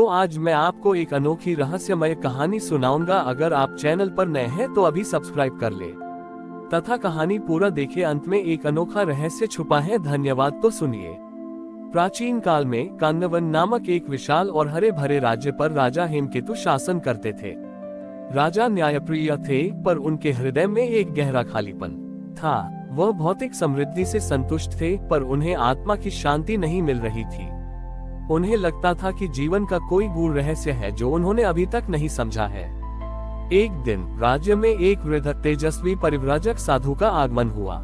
तो आज मैं आपको एक अनोखी रहस्यमय कहानी सुनाऊंगा। अगर आप चैनल पर नए हैं तो अभी सब्सक्राइब कर ले तथा कहानी पूरा देखे। अंत में एक अनोखा रहस्य छुपा है। धन्यवाद। तो सुनिए। प्राचीन काल में कांदवन नामक एक विशाल और हरे भरे राज्य पर राजा हेमकेतु शासन करते थे। राजा न्यायप्रिय थे, पर उनके हृदय में एक गहरा खालीपन था। वह भौतिक समृद्धि से संतुष्ट थे, पर उन्हें आत्मा की शांति नहीं मिल रही थी। उन्हें लगता था कि जीवन का कोई गूढ़ रहस्य है जो उन्होंने अभी तक नहीं समझा है। एक दिन राज्य में एक वृद्ध तेजस्वी परिव्राजक साधु का आगमन हुआ।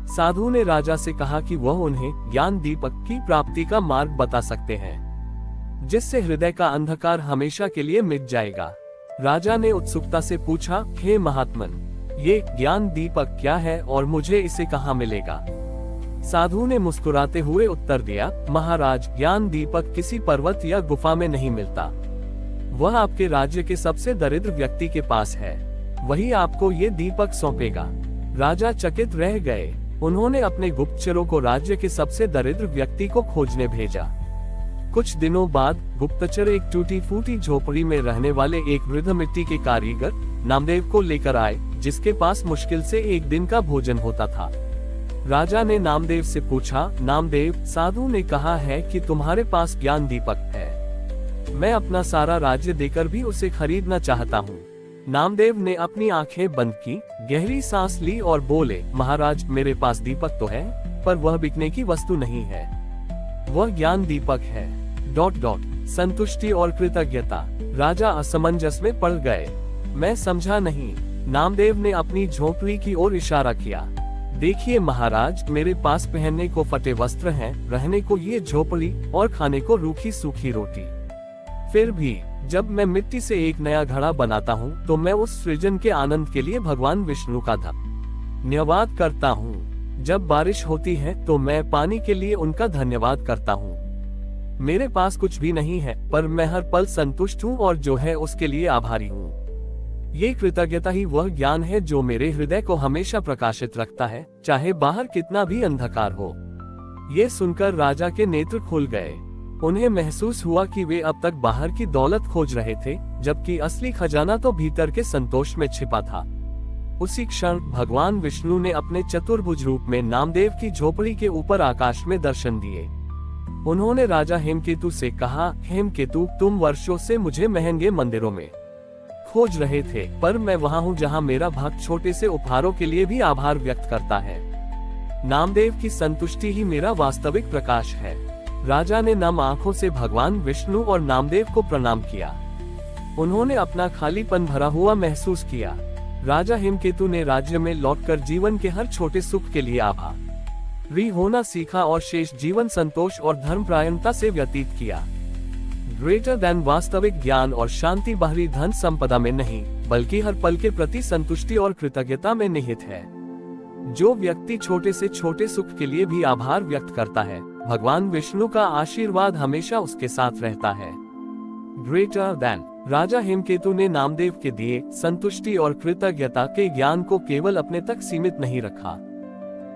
साधु ने राजा से कहा कि वह उन्हें ज्ञान दीपक की प्राप्ति का मार्ग बता सकते हैं, जिससे हृदय का अंधकार हमेशा के लिए मिट जाएगा। राजा ने उत्सुकता से पूछा, हे महात्मन, ये ज्ञान दीपक क्या है और मुझे इसे कहाँ मिलेगा? साधु ने मुस्कुराते हुए उत्तर दिया, महाराज, ज्ञान दीपक किसी पर्वत या गुफा में नहीं मिलता। वह आपके राज्य के सबसे दरिद्र व्यक्ति के पास है। वही आपको ये दीपक सौंपेगा। राजा चकित रह गए। उन्होंने अपने गुप्तचरों को राज्य के सबसे दरिद्र व्यक्ति को खोजने भेजा। कुछ दिनों बाद गुप्तचर एक टूटी फूटी झोपड़ी में रहने वाले एक वृद्ध मिट्टी के कारीगर नामदेव को लेकर आए, जिसके पास मुश्किल से एक दिन का भोजन होता था। राजा ने नामदेव से पूछा, नामदेव, साधु ने कहा है कि तुम्हारे पास ज्ञान दीपक है। मैं अपना सारा राज्य देकर भी उसे खरीदना चाहता हूँ। नामदेव ने अपनी आंखें बंद की, गहरी सांस ली और बोले, महाराज, मेरे पास दीपक तो है, पर वह बिकने की वस्तु नहीं है। वह ज्ञान दीपक है। संतुष्टि और कृतज्ञता। राजा असमंजस में पड़ गए। मैं समझा नहीं। नामदेव ने अपनी झोपड़ी की ओर इशारा किया। देखिए महाराज, मेरे पास पहनने को फटे वस्त्र हैं, रहने को ये झोपड़ी और खाने को रूखी सूखी रोटी। फिर भी जब मैं मिट्टी से एक नया घड़ा बनाता हूँ तो मैं उस सृजन के आनंद के लिए भगवान विष्णु का धन्यवाद करता हूँ। जब बारिश होती है तो मैं पानी के लिए उनका धन्यवाद करता हूँ। मेरे पास कुछ भी नहीं है, पर मैं हर पल संतुष्ट हूँ और जो है उसके लिए आभारी हूँ। ये कृतज्ञता ही वह ज्ञान है जो मेरे हृदय को हमेशा प्रकाशित रखता है, चाहे बाहर कितना भी अंधकार हो। ये सुनकर राजा के नेत्र खुल गए। उन्हें महसूस हुआ कि वे अब तक बाहर की दौलत खोज रहे थे, जबकि असली खजाना तो भीतर के संतोष में छिपा था। उसी क्षण भगवान विष्णु ने अपने चतुर्भुज रूप में नामदेव की झोपड़ी के ऊपर आकाश में दर्शन दिए। उन्होंने राजा हेमकेतु से कहा, हेमकेतु, तुम वर्षों से मुझे महंगे मंदिरों में खोज रहे थे, पर मैं वहां हूं जहां मेरा भक्त छोटे से उपहारों के लिए भी आभार व्यक्त करता है। नामदेव की संतुष्टि ही मेरा वास्तविक प्रकाश है। राजा ने नम आंखों से भगवान विष्णु और नामदेव को प्रणाम किया। उन्होंने अपना खालीपन भरा हुआ महसूस किया। राजा हेमकेतु ने राज्य में लौटकर जीवन के हर छोटे सुख के लिए आभारी होना सीखा और शेष जीवन संतोष और धर्मपरायणता से व्यतीत किया। ग्रेटर देन वास्तविक ज्ञान और शांति बाहरी धन संपदा में नहीं, बल्कि हर पल के प्रति संतुष्टि और कृतज्ञता में निहित है। जो व्यक्ति छोटे से छोटे सुख के लिए भी आभार व्यक्त करता है, भगवान विष्णु का आशीर्वाद हमेशा उसके साथ रहता है। Greater than. राजा हेमकेतु ने नामदेव के दिए संतुष्टि और कृतज्ञता के ज्ञान को केवल अपने तक सीमित नहीं रखा।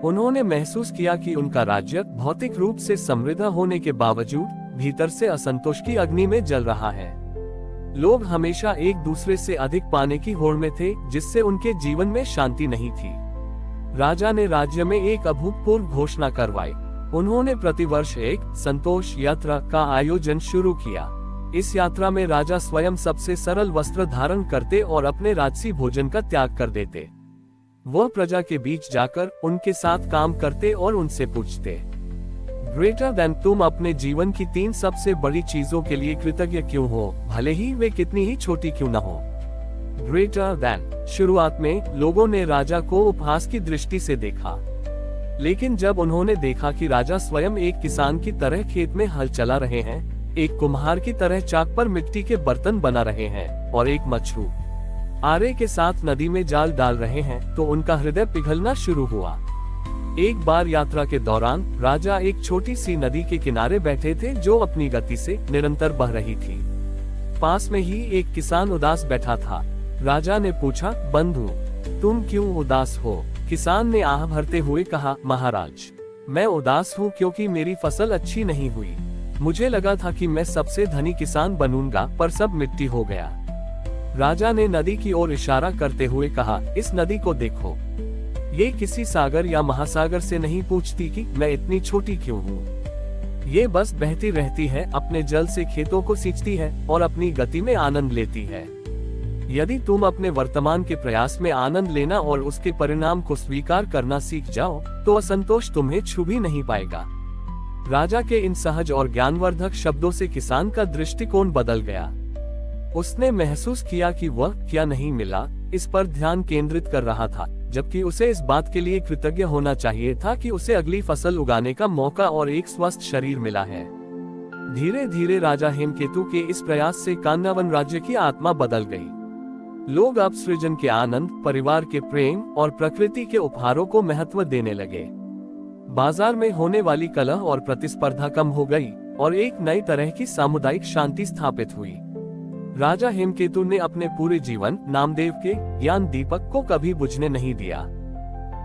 उन्होंने महसूस किया कि उनका राज्य भौतिक रूप से समृद्ध होने के बावजूद भीतर से असंतोष की अग्नि में जल रहा है। लोग हमेशा एक दूसरे से अधिक पाने की होड़ में थे, जिससे उनके जीवन में शांति नहीं थी। राजा ने राज्य में एक अभूतपूर्व घोषणा करवाई। उन्होंने प्रतिवर्ष एक संतोष यात्रा का आयोजन शुरू किया। इस यात्रा में राजा स्वयं सबसे सरल वस्त्र धारण करते और अपने राजसी भोजन का त्याग कर देते। वह प्रजा के बीच जाकर उनके साथ काम करते और उनसे पूछते, ग्रेटर देन, तुम अपने जीवन की 3 सबसे बड़ी चीजों के लिए कृतज्ञ क्यों हो, भले ही वे कितनी ही छोटी क्यों न हो? Greater than. शुरुआत में लोगों ने राजा को उपहास की दृष्टि से देखा, लेकिन जब उन्होंने देखा कि राजा स्वयं एक किसान की तरह खेत में हल चला रहे हैं, एक कुम्हार की तरह चाक पर मिट्टी के बर्तन बना रहे हैं और एक मछुआरे के साथ नदी में जाल डाल रहे हैं, तो उनका हृदय पिघलना शुरू हुआ। एक बार यात्रा के दौरान राजा एक छोटी सी नदी के किनारे बैठे थे जो अपनी गति से निरंतर बह रही थी। पास में ही एक किसान उदास बैठा था। राजा ने पूछा, बंधु, तुम क्यों उदास हो? किसान ने आह भरते हुए कहा, महाराज, मैं उदास हूँ क्योंकि मेरी फसल अच्छी नहीं हुई। मुझे लगा था कि मैं सबसे धनी किसान बनूंगा, पर सब मिट्टी हो गया। राजा ने नदी की ओर इशारा करते हुए कहा, इस नदी को देखो, ये किसी सागर या महासागर से नहीं पूछती कि मैं इतनी छोटी क्यों हूँ। ये बस बहती रहती है, अपने जल से खेतों को सींचती है और अपनी गति में आनंद लेती है। यदि तुम अपने वर्तमान के प्रयास में आनंद लेना और उसके परिणाम को स्वीकार करना सीख जाओ, तो असंतोष तुम्हें छू भी नहीं पाएगा। राजा के इन सहज और ज्ञानवर्धक शब्दों से किसान का दृष्टिकोण बदल गया। उसने महसूस किया कि वह क्या नहीं मिला, इस पर ध्यान केंद्रित कर रहा था, जबकि उसे इस बात के लिए कृतज्ञ होना चाहिए था कि उसे अगली फसल उगाने का मौका और एक स्वस्थ शरीर मिला है। धीरे धीरे राजा हेमकेतु के इस प्रयास से कान्नावन राज्य की आत्मा बदल गई। लोग अब सृजन के आनंद, परिवार के प्रेम और प्रकृति के उपहारों को महत्व देने लगे। बाजार में होने वाली कलह और प्रतिस्पर्धा कम हो गई और एक नई तरह की सामुदायिक शांति स्थापित हुई। राजा हेमकेतु ने अपने पूरे जीवन नामदेव के ज्ञान दीपक को कभी बुझने नहीं दिया।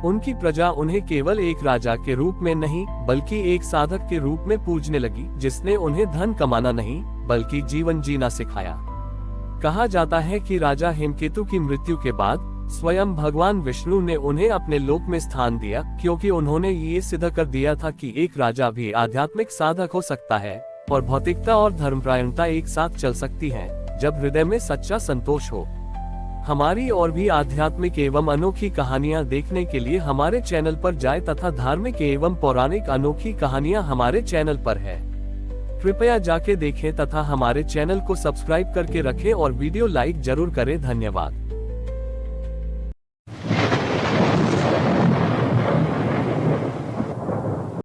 उनकी प्रजा उन्हें केवल एक राजा के रूप में नहीं, बल्कि एक साधक के रूप में पूजने लगी, जिसने उन्हें धन कमाना नहीं, बल्कि जीवन जीना सिखाया। कहा जाता है कि राजा हेमकेतु की मृत्यु के बाद स्वयं भगवान विष्णु ने उन्हें अपने लोक में स्थान दिया, क्योंकि उन्होंने ये सिद्ध कर दिया था कि एक राजा भी आध्यात्मिक साधक हो सकता है और भौतिकता और धर्मपरायणता एक साथ चल सकती है, जब हृदय में सच्चा संतोष हो। हमारी और भी आध्यात्मिक एवं अनोखी कहानियां देखने के लिए हमारे चैनल पर जाएं तथा धार्मिक एवं पौराणिक अनोखी कहानियां हमारे चैनल पर है। कृपया जाके देखें तथा हमारे चैनल को सब्सक्राइब करके रखें और वीडियो लाइक जरूर करें। धन्यवाद।